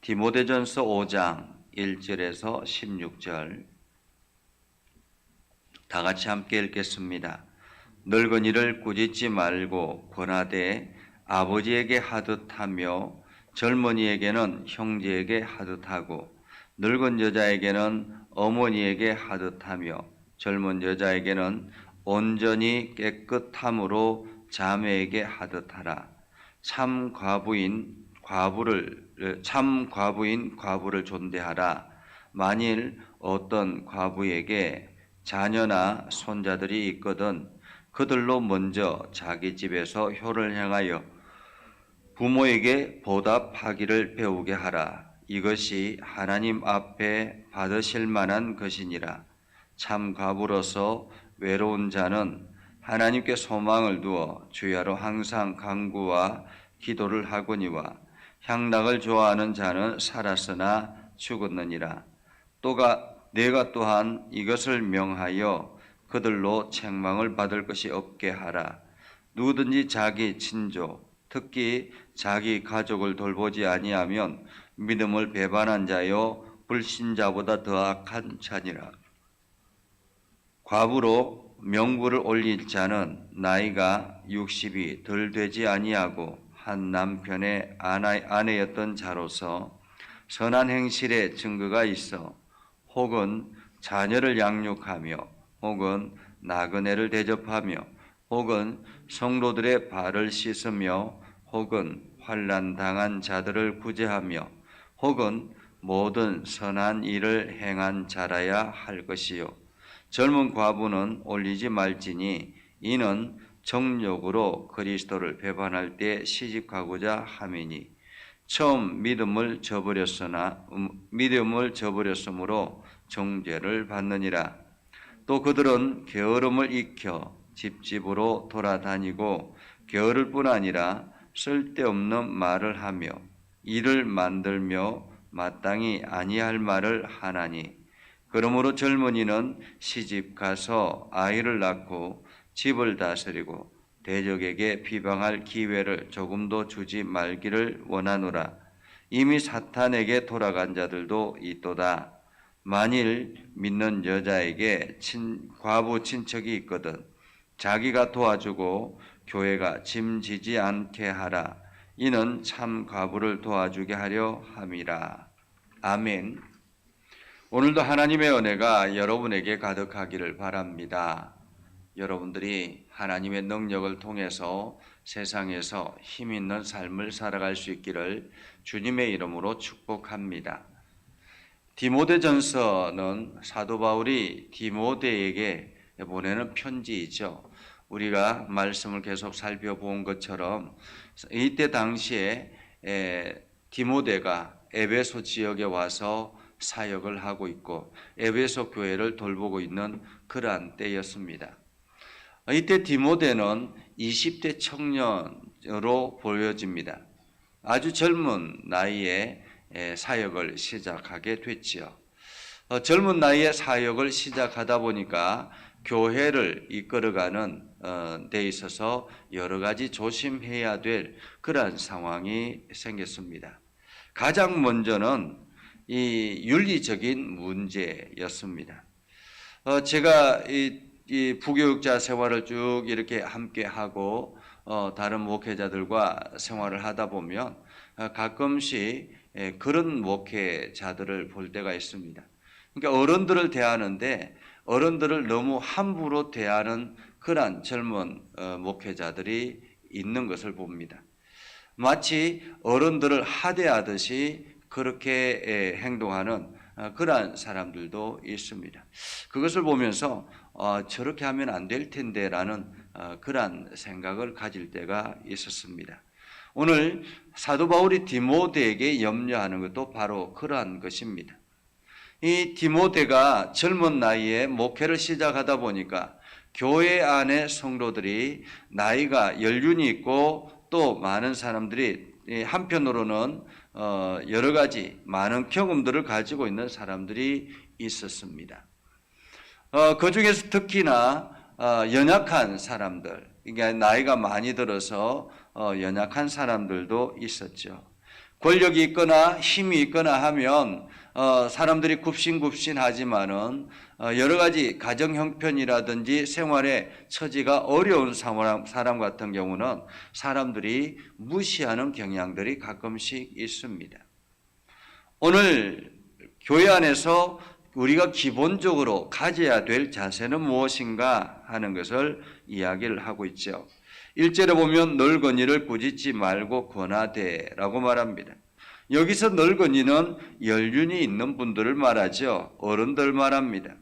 디모데전서 5장 1절에서 16절 다 같이 함께 읽겠습니다. 늙은이를 꾸짖지 말고 권하되 아버지에게 하듯 하며 젊은이에게는 형제에게 하듯 하고 늙은 여자에게는 어머니에게 하듯 하며 젊은 여자에게는 온전히 깨끗함으로 자매에게 하듯 하라. 참 과부인 과부를 존대하라. 만일 어떤 과부에게 자녀나 손자들이 있거든 그들로 먼저 자기 집에서 효를 행하여 부모에게 보답하기를 배우게 하라. 이것이 하나님 앞에 받으실 만한 것이니라. 참 과부로서 외로운 자는 하나님께 소망을 두어 주야로 항상 간구와 기도를 하거니와 향락을 좋아하는 자는 살았으나 죽었느니라. 내가 또한 이것을 명하여 그들로 책망을 받을 것이 없게 하라. 누구든지 자기 친족, 특히 자기 가족을 돌보지 아니하면 믿음을 배반한 자요 불신자보다 더 악한 자니라. 과부로 명부를 올릴 자는 나이가 60이 덜 되지 아니하고 한 남편의 아내였던 자로서 선한 행실의 증거가 있어 혹은 자녀를 양육하며 혹은 나그네를 대접하며 혹은 성도들의 발을 씻으며 혹은 환난 당한 자들을 구제하며 혹은 모든 선한 일을 행한 자라야 할 것이요 젊은 과부는 올리지 말지니 이는 정욕으로 그리스도를 배반할 때 시집가고자 함이니 처음 믿음을 저버렸으므로 정죄를 받느니라. 또 그들은 게으름을 익혀 집집으로 돌아다니고 게으를 뿐 아니라 쓸데없는 말을 하며 일을 만들며 마땅히 아니할 말을 하나니 그러므로 젊은이는 시집 가서 아이를 낳고 집을 다스리고 대적에게 비방할 기회를 조금도 주지 말기를 원하노라. 이미 사탄에게 돌아간 자들도 있도다. 만일 믿는 여자에게 과부 친척이 있거든 자기가 도와주고 교회가 짐지지 않게 하라. 이는 참 과부를 도와주게 하려 함이라. 아멘. 오늘도 하나님의 은혜가 여러분에게 가득하기를 바랍니다. 여러분들이 하나님의 능력을 통해서 세상에서 힘 있는 삶을 살아갈 수 있기를 주님의 이름으로 축복합니다. 디모데전서는 사도 바울이 디모데에게 보내는 편지이죠. 우리가 말씀을 계속 살펴본 것처럼 이때 당시에 디모데가 에베소 지역에 와서 사역을 하고 있고 에베소 교회를 돌보고 있는 그러한 때였습니다. 이때 디모데는 20대 청년으로 보여집니다. 아주 젊은 나이에 사역을 시작하게 됐지요. 젊은 나이에 사역을 시작하다 보니까 교회를 이끌어가는 데 있어서 여러 가지 조심해야 될 그러한 상황이 생겼습니다. 가장 먼저는 이 윤리적인 문제였습니다. 제가 이 부교육자 생활을 쭉 이렇게 함께 하고 다른 목회자들과 생활을 하다 보면 가끔씩 그런 목회자들을 볼 때가 있습니다. 그러니까 어른들을 대하는데 어른들을 너무 함부로 대하는 그런 젊은 목회자들이 있는 것을 봅니다. 마치 어른들을 하대하듯이 그렇게 행동하는 그러한 사람들도 있습니다. 그것을 보면서 저렇게 하면 안 될 텐데라는 그러한 생각을 가질 때가 있었습니다. 오늘 사도 바울이 디모데에게 염려하는 것도 바로 그러한 것입니다. 이 디모데가 젊은 나이에 목회를 시작하다 보니까 교회 안에 성도들이 나이가 연륜이 있고 또 많은 사람들이 한편으로는 여러 가지 많은 경험들을 가지고 있는 사람들이 있었습니다. 그 중에서 특히나 연약한 사람들, 그러니까 나이가 많이 들어서 연약한 사람들도 있었죠. 권력이 있거나 힘이 있거나 하면 사람들이 굽신굽신하지만은 여러 가지 가정 형편이라든지 생활의 처지가 어려운 사람 같은 경우는 사람들이 무시하는 경향들이 가끔씩 있습니다. 오늘 교회 안에서 우리가 기본적으로 가져야 될 자세는 무엇인가 하는 것을 이야기를 하고 있죠. 1절에 보면 늙은이를 꾸짖지 말고 권하되라고 말합니다. 여기서 늙은이는 연륜이 있는 분들을 말하죠. 어른들 말합니다.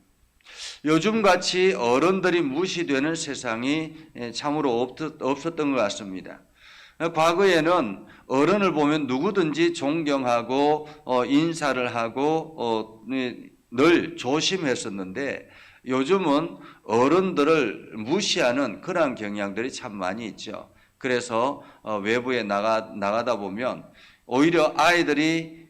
요즘같이 어른들이 무시되는 세상이 참으로 없었던 것 같습니다. 과거에는 어른을 보면 누구든지 존경하고 인사를 하고 늘 조심했었는데 요즘은 어른들을 무시하는 그러한 경향들이 참 많이 있죠. 그래서 외부에 나가다 보면 오히려 아이들이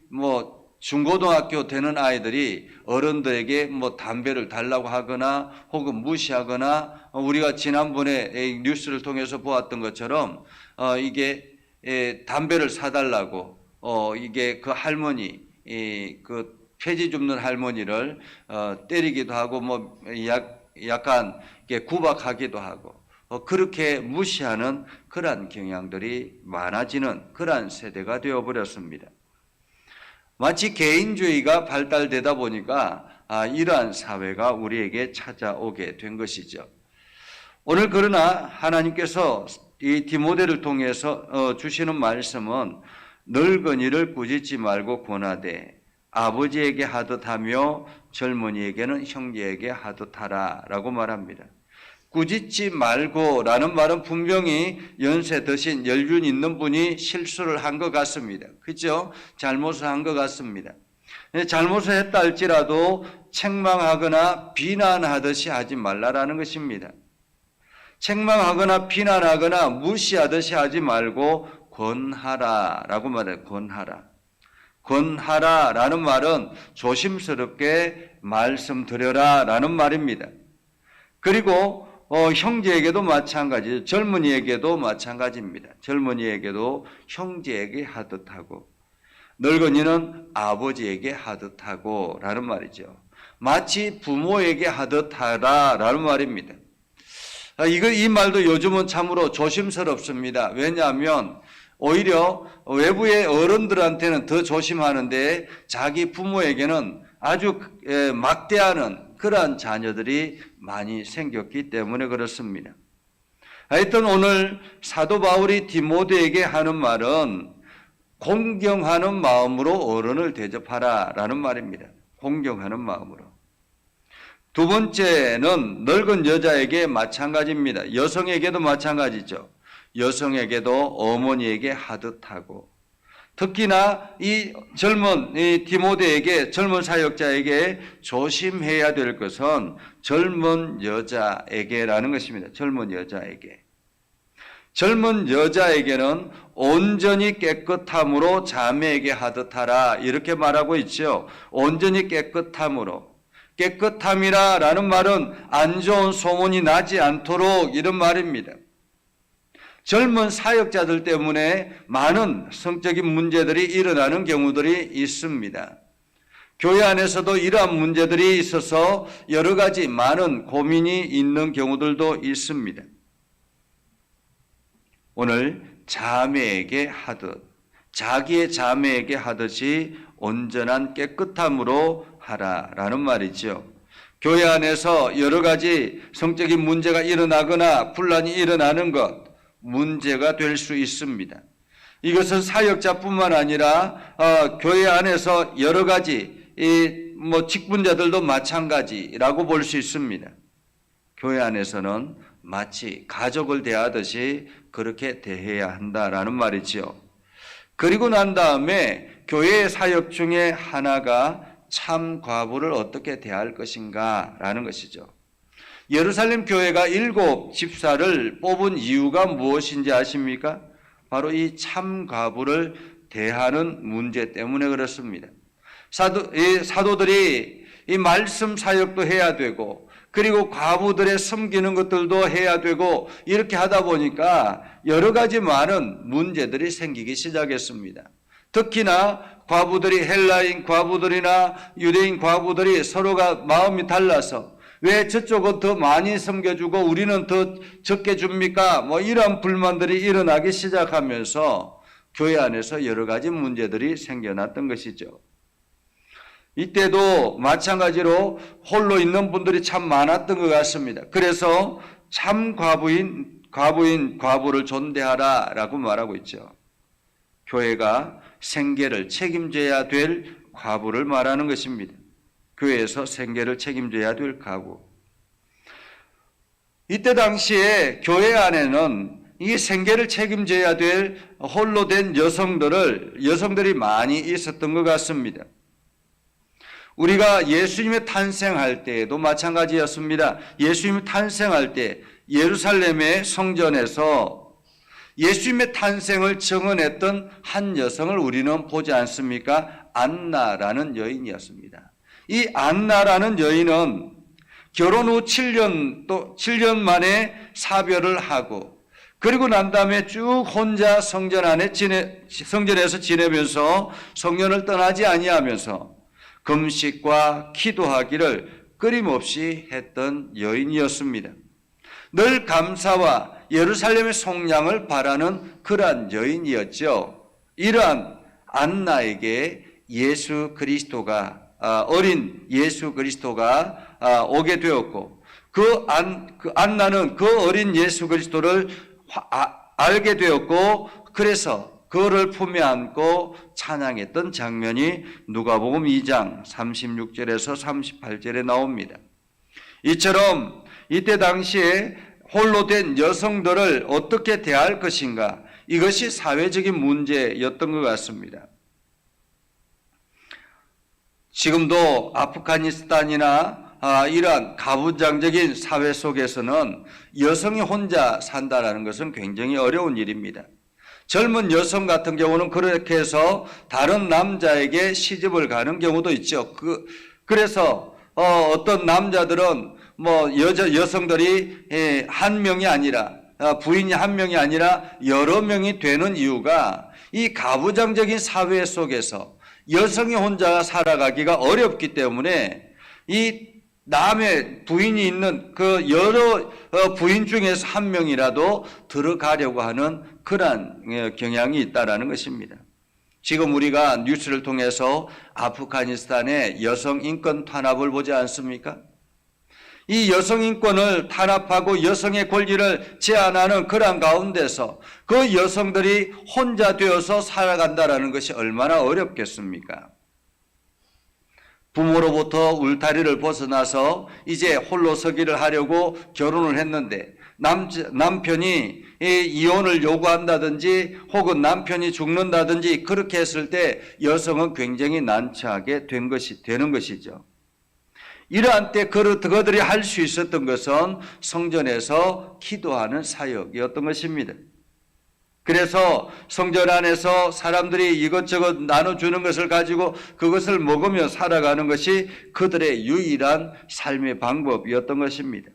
중고등학교 되는 아이들이 어른들에게 담배를 달라고 하거나 혹은 무시하거나 우리가 지난번에 뉴스를 통해서 보았던 것처럼 이게 담배를 사달라고 이게 그 할머니 그 폐지 줍는 할머니를 때리기도 하고 약간 구박하기도 하고 그렇게 무시하는 그러한 경향들이 많아지는 그러한 세대가 되어버렸습니다. 마치 개인주의가 발달되다 보니까 이러한 사회가 우리에게 찾아오게 된 것이죠. 오늘 그러나 하나님께서 이 디모데를 통해서 주시는 말씀은 늙은이를 꾸짖지 말고 권하되 아버지에게 하듯 하며 젊은이에게는 형제에게 하듯 하라 라고 말합니다. 꾸짖지 말고 라는 말은 분명히 연세 드신 연륜 있는 분이 실수를 한 것 같습니다. 그렇죠? 잘못을 한 것 같습니다. 잘못을 했다 할지라도 책망하거나 비난하듯이 하지 말라라는 것입니다. 책망하거나 비난하거나 무시하듯이 하지 말고 권하라라고 말해요. 권하라라는 말은 조심스럽게 말씀드려라라는 말입니다. 그리고 형제에게도 마찬가지죠. 젊은이에게도 마찬가지입니다. 젊은이에게도 형제에게 하듯 하고 늙은이는 아버지에게 하듯 하고 라는 말이죠. 마치 부모에게 하듯 하라라는 말입니다. 이 말도 요즘은 참으로 조심스럽습니다. 왜냐하면 오히려 외부의 어른들한테는 더 조심하는데 자기 부모에게는 아주 막대하는 그러한 자녀들이 많이 생겼기 때문에 그렇습니다. 하여튼 오늘 사도 바울이 디모데에게 하는 말은 공경하는 마음으로 어른을 대접하라 라는 말입니다. 공경하는 마음으로. 두 번째는 늙은 여자에게 마찬가지입니다. 여성에게도 마찬가지죠. 여성에게도 어머니에게 하듯 하고 특히나 이 젊은 디모데에게 젊은 사역자에게 조심해야 될 것은 젊은 여자에게라는 것입니다. 젊은 여자에게. 젊은 여자에게는 온전히 깨끗함으로 자매에게 하듯 하라 이렇게 말하고 있죠. 온전히 깨끗함으로. 깨끗함이라는 말은 안 좋은 소문이 나지 않도록 이런 말입니다. 젊은 사역자들 때문에 많은 성적인 문제들이 일어나는 경우들이 있습니다. 교회 안에서도 이러한 문제들이 있어서 여러 가지 많은 고민이 있는 경우들도 있습니다. 오늘 자매에게 하듯 자기의 자매에게 하듯이 온전한 깨끗함으로 하라라는 말이죠. 교회 안에서 여러 가지 성적인 문제가 일어나거나 분란이 일어나는 것 문제가 될 수 있습니다. 이것은 사역자뿐만 아니라 교회 안에서 여러 가지 직분자들도 마찬가지라고 볼 수 있습니다. 교회 안에서는 마치 가족을 대하듯이 그렇게 대해야 한다라는 말이죠. 그리고 난 다음에 교회의 사역 중에 하나가 참 과부를 어떻게 대할 것인가 라는 것이죠. 예루살렘 교회가 7 집사를 뽑은 이유가 무엇인지 아십니까? 바로 이 참 과부를 대하는 문제 때문에 그렇습니다. 사도들이 이 말씀 사역도 해야 되고 그리고 과부들의 섬기는 것들도 해야 되고 이렇게 하다 보니까 여러 가지 많은 문제들이 생기기 시작했습니다. 특히나 과부들이 헬라인 과부들이나 유대인 과부들이 서로가 마음이 달라서 왜 저쪽은 더 많이 섬겨주고 우리는 더 적게 줍니까? 뭐 이런 불만들이 일어나기 시작하면서 교회 안에서 여러 가지 문제들이 생겨났던 것이죠. 이때도 마찬가지로 홀로 있는 분들이 참 많았던 것 같습니다. 그래서 참 과부를 존대하라 라고 말하고 있죠. 교회가 생계를 책임져야 될 과부를 말하는 것입니다. 교회에서 생계를 책임져야 될 과부. 이때 당시에 교회 안에는 이 생계를 책임져야 될 홀로 된 여성들이 많이 있었던 것 같습니다. 우리가 예수님의 탄생할 때에도 마찬가지였습니다. 예수님이 탄생할 때 예루살렘의 성전에서 예수님의 탄생을 증언했던 한 여성을 우리는 보지 않습니까? 안나라는 여인이었습니다. 이 안나라는 여인은 결혼 후 7년 만에 사별을 하고 그리고 난 다음에 쭉 혼자 성전에서 지내면서 성전을 떠나지 아니하면서 금식과 기도하기를 끊임없이 했던 여인이었습니다. 늘 감사와 예루살렘의 속량을 바라는 그러한 여인이었죠. 이러한 안나에게 어린 예수 그리스도가 오게 되었고 그 안나는 그 어린 예수 그리스도를 알게 되었고 그래서 그를 품에 안고 찬양했던 장면이 누가복음 2장 36절에서 38절에 나옵니다. 이처럼 이때 당시에 홀로 된 여성들을 어떻게 대할 것인가, 이것이 사회적인 문제였던 것 같습니다. 지금도 아프가니스탄이나 이러한 가부장적인 사회 속에서는 여성이 혼자 산다는 것은 굉장히 어려운 일입니다. 젊은 여성 같은 경우는 그렇게 해서 다른 남자에게 시집을 가는 경우도 있죠. 그래서 어떤 남자들은 여성들이 한 명이 아니라 부인이 한 명이 아니라 여러 명이 되는 이유가 이 가부장적인 사회 속에서 여성이 혼자 살아가기가 어렵기 때문에 이 남의 부인이 있는 그 여러 부인 중에서 한 명이라도 들어가려고 하는 그러한 경향이 있다라는 것입니다. 지금 우리가 뉴스를 통해서 아프가니스탄의 여성 인권 탄압을 보지 않습니까? 이 여성 인권을 탄압하고 여성의 권리를 제한하는 그러한 가운데서 그 여성들이 혼자 되어서 살아간다는 것이 얼마나 어렵겠습니까? 부모로부터 울타리를 벗어나서 이제 홀로 서기를 하려고 결혼을 했는데 남편이 이혼을 요구한다든지 혹은 남편이 죽는다든지 그렇게 했을 때 여성은 굉장히 난처하게 되는 것이죠. 이러한 때 그들이 할 수 있었던 것은 성전에서 기도하는 사역이었던 것입니다. 그래서 성전 안에서 사람들이 이것저것 나눠주는 것을 가지고 그것을 먹으며 살아가는 것이 그들의 유일한 삶의 방법이었던 것입니다.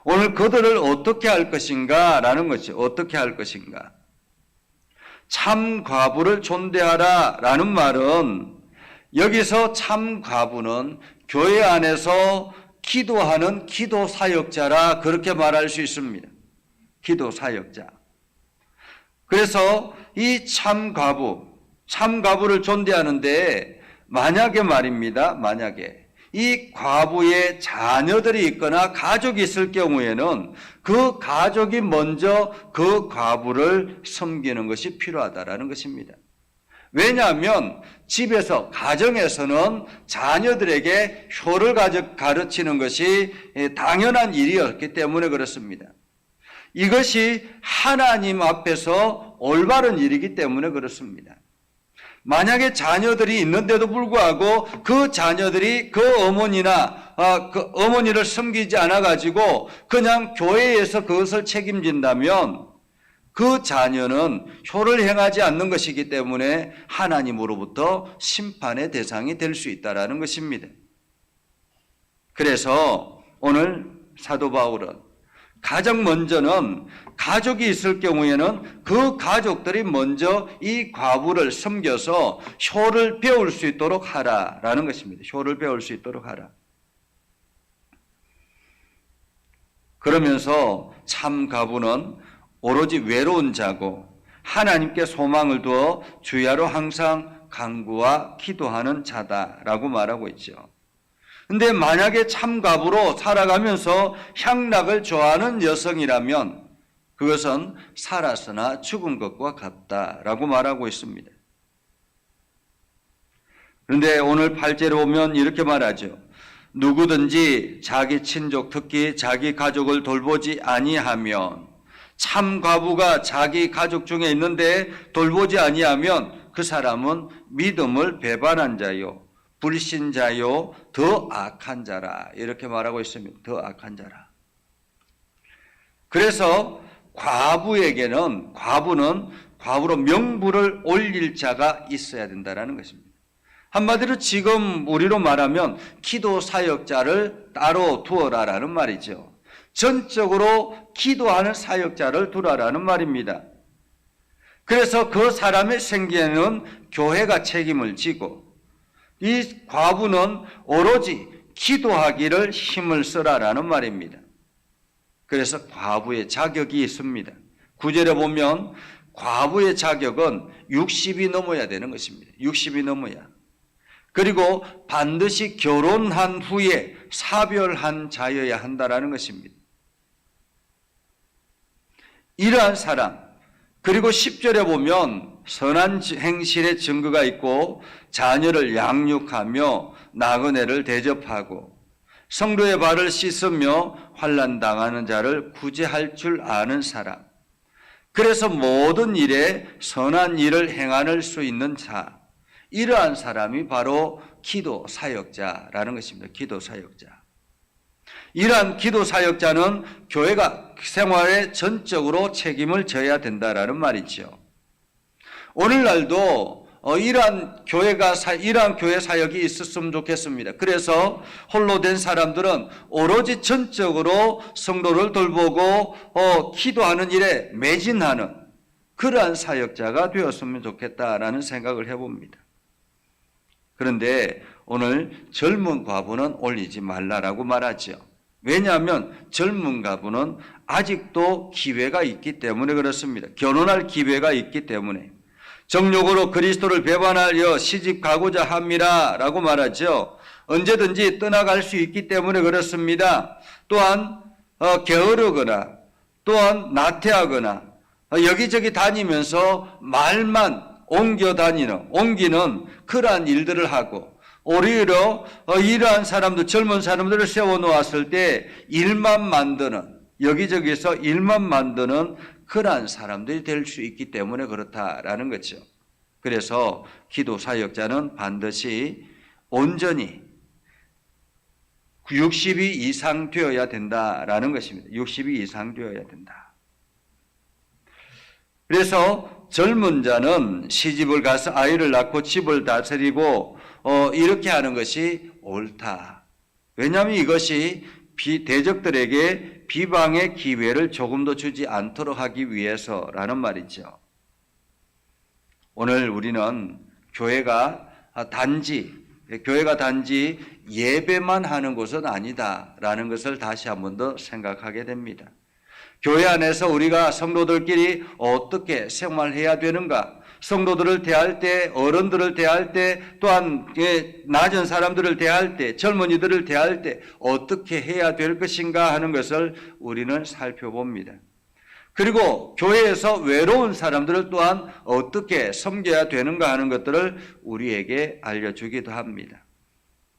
오늘 그들을 어떻게 할 것인가 라는 것이 어떻게 할 것인가. 참 과부를 존대하라 라는 말은 여기서 참 과부는 교회 안에서 기도하는 기도 사역자라 그렇게 말할 수 있습니다. 기도 사역자. 그래서 이 참 과부를 존대하는데 만약에 말입니다. 만약에 이 과부의 자녀들이 있거나 가족이 있을 경우에는 그 가족이 먼저 그 과부를 섬기는 것이 필요하다라는 것입니다. 왜냐하면 집에서 가정에서는 자녀들에게 효를 가르치는 것이 당연한 일이었기 때문에 그렇습니다. 이것이 하나님 앞에서 올바른 일이기 때문에 그렇습니다. 만약에 자녀들이 있는데도 불구하고 그 자녀들이 그 어머니를 섬기지 않아 가지고 그냥 교회에서 그것을 책임진다면 그 자녀는 효를 행하지 않는 것이기 때문에 하나님으로부터 심판의 대상이 될 수 있다는 것입니다. 그래서 오늘 사도 바울은 가장 먼저는 가족이 있을 경우에는 그 가족들이 먼저 이 과부를 섬겨서 효를 배울 수 있도록 하라라는 것입니다. 효를 배울 수 있도록 하라. 그러면서 참 과부는 오로지 외로운 자고 하나님께 소망을 두어 주야로 항상 간구와 기도하는 자다라고 말하고 있죠. 근데 만약에 참가부로 살아가면서 향락을 좋아하는 여성이라면 그것은 살았으나 죽은 것과 같다라고 말하고 있습니다. 그런데 오늘 8절에 보면 이렇게 말하죠. 누구든지 자기 친족 특히 자기 가족을 돌보지 아니하면, 참가부가 자기 가족 중에 있는데 돌보지 아니하면 그 사람은 믿음을 배반한 자요 불신자요 더 악한 자라, 이렇게 말하고 있습니다. 더 악한 자라. 그래서 과부는 과부로 명부를 올릴 자가 있어야 된다는 것입니다. 한마디로 지금 우리로 말하면 기도 사역자를 따로 두어라라는 말이죠. 전적으로 기도하는 사역자를 두라라는 말입니다. 그래서 그 사람의 생계는 교회가 책임을 지고 이 과부는 오로지 기도하기를 힘을 쓰라라는 말입니다. 그래서 과부의 자격이 있습니다. 9절에 보면 과부의 자격은 60이 넘어야 되는 것입니다. 60이 넘어야. 그리고 반드시 결혼한 후에 사별한 자여야 한다라는 것입니다. 이러한 사람, 그리고 10절에 보면 선한 행실의 증거가 있고 자녀를 양육하며 나그네를 대접하고 성도의 발을 씻으며 환난 당하는 자를 구제할 줄 아는 사람, 그래서 모든 일에 선한 일을 행할 수 있는 자, 이러한 사람이 바로 기도 사역자라는 것입니다. 기도 사역자. 이러한 기도 사역자는 교회가 생활에 전적으로 책임을 져야 된다라는 말이죠. 오늘날도 이러한 교회 사역이 있었으면 좋겠습니다. 그래서 홀로 된 사람들은 오로지 전적으로 성도를 돌보고 기도하는 일에 매진하는 그러한 사역자가 되었으면 좋겠다라는 생각을 해봅니다. 그런데 오늘 젊은 과부는 올리지 말라라고 말하죠. 왜냐하면 젊은 과부는 아직도 기회가 있기 때문에 그렇습니다. 결혼할 기회가 있기 때문에. 정욕으로 그리스도를 배반하여 시집 가고자 함이라 라고 말하죠. 언제든지 떠나갈 수 있기 때문에 그렇습니다. 또한 게으르거나 또한 나태하거나 여기저기 다니면서 말만 옮기는 그러한 일들을 하고, 오히려 이러한 사람들, 젊은 사람들을 세워놓았을 때 일만 만드는, 여기저기서 일만 만드는 그러한 사람들이 될 수 있기 때문에 그렇다라는 거죠. 그래서 기도 사역자는 반드시 온전히 60이 이상 되어야 된다라는 것입니다. 60이 이상 되어야 된다. 그래서 젊은 자는 시집을 가서 아이를 낳고 집을 다스리고 이렇게 하는 것이 옳다. 왜냐하면 이것이 대적들에게 비방의 기회를 조금 더 주지 않도록 하기 위해서라는 말이죠. 오늘 우리는 교회가 단지 예배만 하는 곳은 아니다라는 것을 다시 한 번 더 생각하게 됩니다. 교회 안에서 우리가 성도들끼리 어떻게 생활해야 되는가, 성도들을 대할 때, 어른들을 대할 때, 또한 낮은 사람들을 대할 때, 젊은이들을 대할 때 어떻게 해야 될 것인가 하는 것을 우리는 살펴봅니다. 그리고 교회에서 외로운 사람들을 또한 어떻게 섬겨야 되는가 하는 것들을 우리에게 알려주기도 합니다.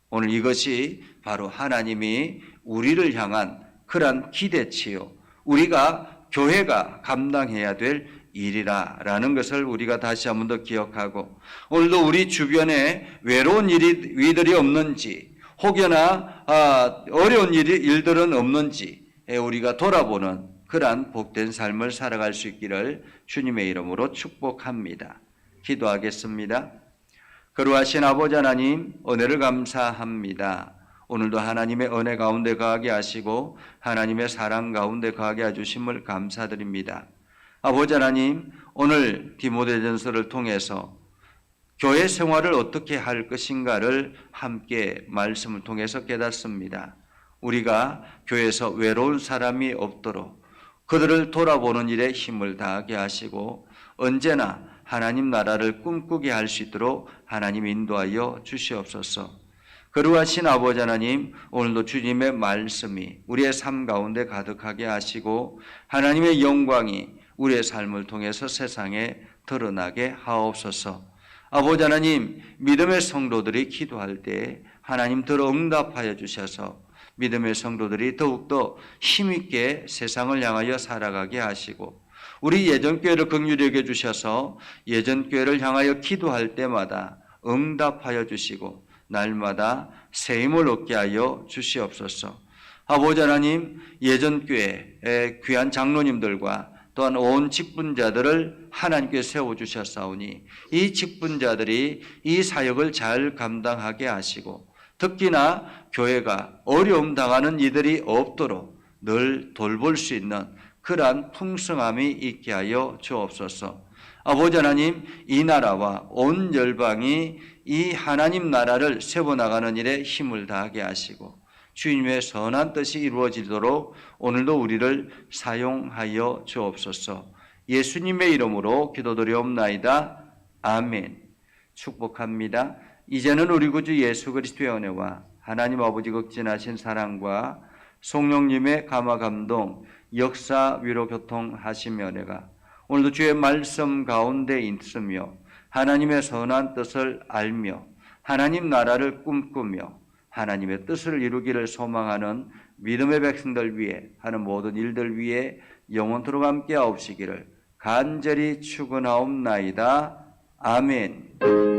오늘 이것이 바로 하나님이 우리를 향한 그러한 기대치요, 우리가 교회가 감당해야 될 일이라는 것을 우리가 다시 한 번 더 기억하고, 오늘도 우리 주변에 외로운 일들이 없는지, 혹여나 어려운 일들은 없는지 우리가 돌아보는 그러한 복된 삶을 살아갈 수 있기를 주님의 이름으로 축복합니다. 기도하겠습니다. 거룩하신 아버지 하나님, 은혜를 감사합니다. 오늘도 하나님의 은혜 가운데 거하게 하시고 하나님의 사랑 가운데 거하게 해주심을 감사드립니다. 아버지 하나님, 오늘 디모데전서를 통해서 교회 생활을 어떻게 할 것인가를 함께 말씀을 통해서 깨닫습니다. 우리가 교회에서 외로운 사람이 없도록 그들을 돌아보는 일에 힘을 다하게 하시고 언제나 하나님 나라를 꿈꾸게 할 수 있도록 하나님 인도하여 주시옵소서. 거룩하신 아버지 하나님, 오늘도 주님의 말씀이 우리의 삶 가운데 가득하게 하시고 하나님의 영광이 우리의 삶을 통해서 세상에 드러나게 하옵소서. 아버지 하나님, 믿음의 성도들이 기도할 때 하나님 들어 응답하여 주셔서 믿음의 성도들이 더욱더 힘있게 세상을 향하여 살아가게 하시고 우리 예전교회를 긍휼히 여겨 주셔서 예전교회를 향하여 기도할 때마다 응답하여 주시고 날마다 새 힘을 얻게 하여 주시옵소서. 아버지 하나님, 예전교회의 귀한 장로님들과 또한 온 직분자들을 하나님께 세워주셨사오니 이 직분자들이 이 사역을 잘 감당하게 하시고 특히나 교회가 어려움 당하는 이들이 없도록 늘 돌볼 수 있는 그러한 풍성함이 있게 하여 주옵소서. 아버지 하나님, 이 나라와 온 열방이 이 하나님 나라를 세워나가는 일에 힘을 다하게 하시고 주님의 선한 뜻이 이루어지도록 오늘도 우리를 사용하여 주옵소서. 예수님의 이름으로 기도드리옵나이다. 아멘. 축복합니다. 이제는 우리 구주 예수 그리스도의 은혜와 하나님 아버지 극진하신 사랑과 성령님의 감화 감동 역사 위로 교통하시며 은혜가 오늘도 주의 말씀 가운데 있으며 하나님의 선한 뜻을 알며 하나님 나라를 꿈꾸며 하나님의 뜻을 이루기를 소망하는 믿음의 백성들 위해 하는 모든 일들 위해 영원토록 함께 하옵시기를 간절히 축원하옵나이다. 아멘.